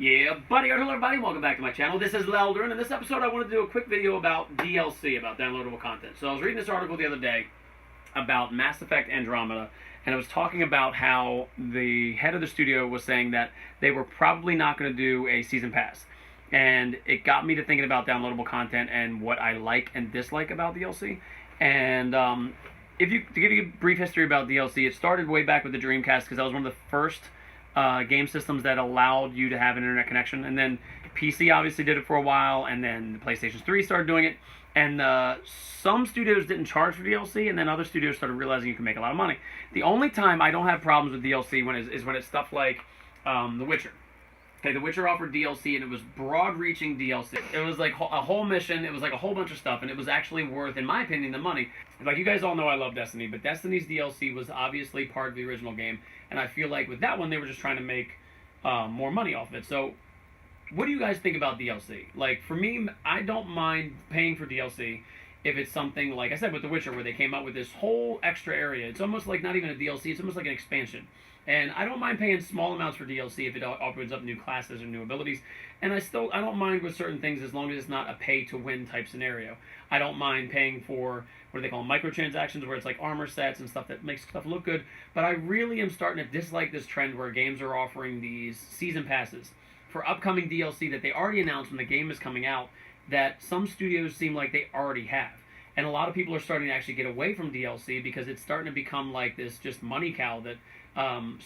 Yeah, buddy, hello everybody, welcome back to my channel. This is Lelldorin. In this episode I wanted to do a quick video about DLC, about downloadable content. So I was reading this article the other day about Mass Effect Andromeda, and it was talking about how the head of the studio was saying that they were probably not going to do a season pass. And it got me to thinking about downloadable content and what I like and dislike about DLC. And to give you a brief history about DLC, it started way back with the Dreamcast because that was one of the first game systems that allowed you to have an internet connection, and then PC obviously did it for a while, and then the PlayStation 3 started doing it, and some studios didn't charge for DLC, and then other studios started realizing you can make a lot of money. The only time I don't have problems with DLC is when it's stuff like The Witcher. Okay, The Witcher offered DLC, and it was broad-reaching DLC. It was like a whole mission, it was like a whole bunch of stuff, and it was actually worth, in my opinion, the money. Like, you guys all know I love Destiny, but Destiny's DLC was obviously part of the original game, and I feel like with that one, they were just trying to make more money off of it. So, what do you guys think about DLC? Like, for me, I don't mind paying for DLC if it's something, like I said, with The Witcher, where they came out with this whole extra area. It's almost like not even a DLC, it's almost like an expansion. And I don't mind paying small amounts for DLC if it opens up new classes or new abilities. And I don't mind with certain things as long as it's not a pay-to-win type scenario. I don't mind paying for, what do they call them, microtransactions, where it's like armor sets and stuff that makes stuff look good. But I really am starting to dislike this trend where games are offering these season passes for upcoming DLC that they already announced when the game is coming out, that some studios seem like they already have. And a lot of people are starting to actually get away from DLC because it's starting to become like this just money cow that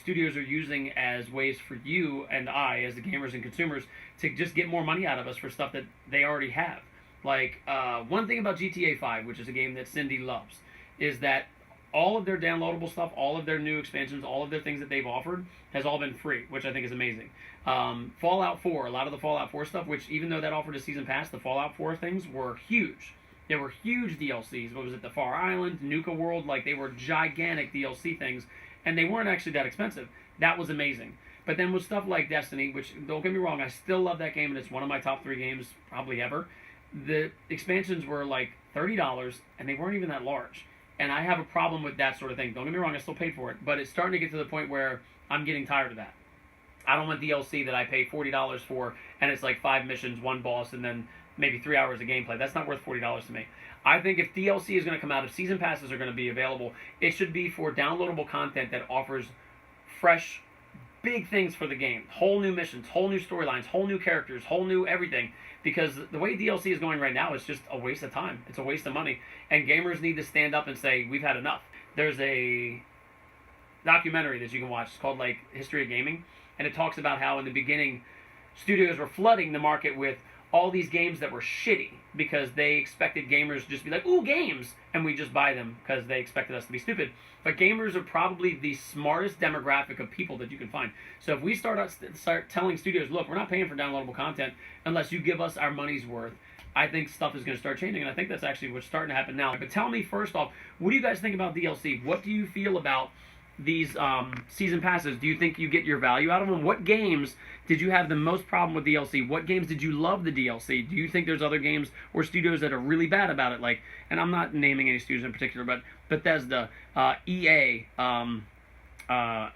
studios are using as ways for you and I, as the gamers and consumers, to just get more money out of us for stuff that they already have. Like, one thing about GTA 5, which is a game that Cindy loves, is that all of their downloadable stuff, all of their new expansions, all of their things that they've offered has all been free, which I think is amazing. Fallout 4, a lot of the Fallout 4 stuff, which even though that offered a season pass, the Fallout 4 things were huge. They were huge DLCs. What was it, the Far Island, Nuka World? Like, they were gigantic DLC things, and they weren't actually that expensive. That was amazing. But then with stuff like Destiny, which, don't get me wrong, I still love that game, and it's one of my top 3 games probably ever. The expansions were like $30, and they weren't even that large. And I have a problem with that sort of thing. Don't get me wrong, I still paid for it, but it's starting to get to the point where I'm getting tired of that. I don't want DLC that I pay $40 for, and it's like 5 missions, 1 boss, and then maybe 3 hours of gameplay. That's not worth $40 to me. I think if DLC is going to come out, if season passes are going to be available, it should be for downloadable content that offers fresh, big things for the game. Whole new missions, whole new storylines, whole new characters, whole new everything. Because the way DLC is going right now, it's just a waste of time. It's a waste of money. And gamers need to stand up and say, we've had enough. There's a documentary that you can watch. It's called, like, History of Gaming. And it talks about how in the beginning, studios were flooding the market with all these games that were shitty because they expected gamers to just be like, ooh, games, and we just buy them because they expected us to be stupid. But gamers are probably the smartest demographic of people that you can find. So if we start telling studios, look, we're not paying for downloadable content unless you give us our money's worth, I think stuff is going to start changing, and I think that's actually what's starting to happen now. But tell me, first off, what do you guys think about DLC? What do you feel about these season passes? Do you think you get your value out of them? What games did you have the most problem with DLC? What games did you love the DLC? Do you think there's other games or studios that are really bad about it? Like, and I'm not naming any studios in particular, but Bethesda, EA,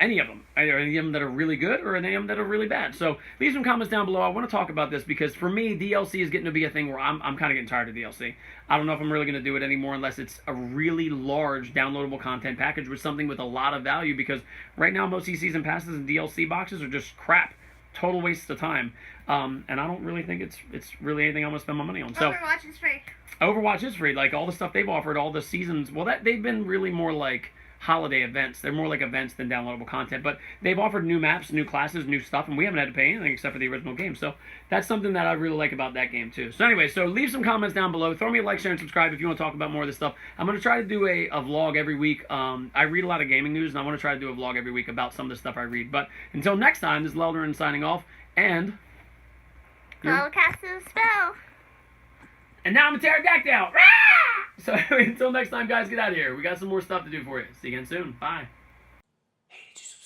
any of them. Are any of them that are really good, or any of them that are really bad? So leave some comments down below. I want to talk about this because for me, DLC is getting to be a thing where I'm kind of getting tired of DLC. I don't know if I'm really going to do it anymore unless it's a really large downloadable content package with something with a lot of value, because right now most of these season passes and DLC boxes are just crap. Total waste of time. And I don't really think it's really anything I'm going to spend my money on. So Overwatch is free. Overwatch is free. Like, all the stuff they've offered, all the seasons, well, they've been really more like holiday events. They're more like events than downloadable content, but they've offered new maps, new classes, new stuff, and we haven't had to pay anything except for the original game. So that's something that I really like about that game too. So anyway, so leave some comments down below. Throw me a like, share, and subscribe if you want to talk about more of this stuff. I'm going to try to do a vlog every week. I read a lot of gaming news, and I want to try to do a vlog every week about some of the stuff I read. But until next time, this is Lelldorin signing off, and I'll cast a spell. And now I'm a pterodactyl. So until next time, guys, get out of here. We got some more stuff to do for you. See you again soon. Bye. Hey, just